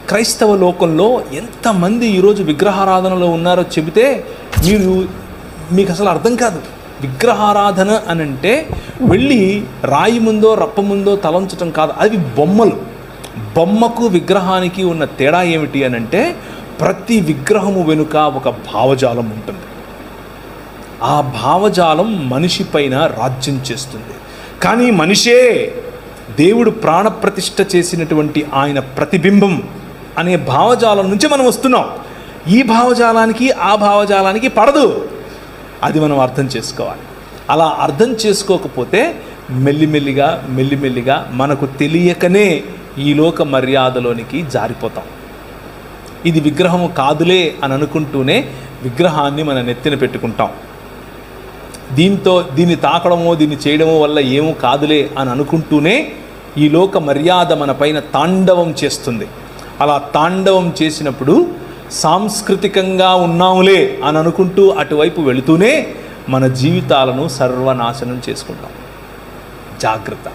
క్రైస్తవ లోకంలో ఎంతమంది ఈరోజు విగ్రహారాధనలో ఉన్నారో చెబితే మీకు అసలు అర్థం కాదు. విగ్రహారాధన అని అంటే వెళ్ళి రాయి ముందో రప్ప ముందో తలంచటం కాదు, అవి బొమ్మలు. బొమ్మకు విగ్రహానికి ఉన్న తేడా ఏమిటి అని అంటే ప్రతి విగ్రహము వెనుక ఒక భావజాలం ఉంటుంది. ఆ భావజాలం మనిషి పైన రాజ్యం చేస్తుంది. కానీ మనిషే దేవుడు ప్రాణప్రతిష్ఠ చేసినటువంటి ఆయన ప్రతిబింబం అనే భావజాలం నుంచి మనం వస్తున్నాం. ఈ భావజాలానికి ఆ భావజాలానికి పడదు. అది మనం అర్థం చేసుకోవాలి. అలా అర్థం చేసుకోకపోతే మెల్లిమెల్లిగా మనకు తెలియకనే ఈ లోక మర్యాదలోనికి జారిపోతాం. ఇది విగ్రహము కాదులే అని అనుకుంటూనే విగ్రహాన్ని మన నెత్తిన పెట్టుకుంటాం. దీన్ని తాకడమో దీన్ని చేయడమో వల్ల ఏమో కాదులే అని అనుకుంటూనే ఈ లోక మర్యాద మన పైన తాండవం చేస్తుంది. అలా తాండవం చేసినప్పుడు సాంస్కృతికంగా ఉన్నాములే అని అనుకుంటూ అటువైపు వెళుతూనే మన జీవితాలను సర్వనాశనం చేసుకుంటాం. జాగ్రత్త.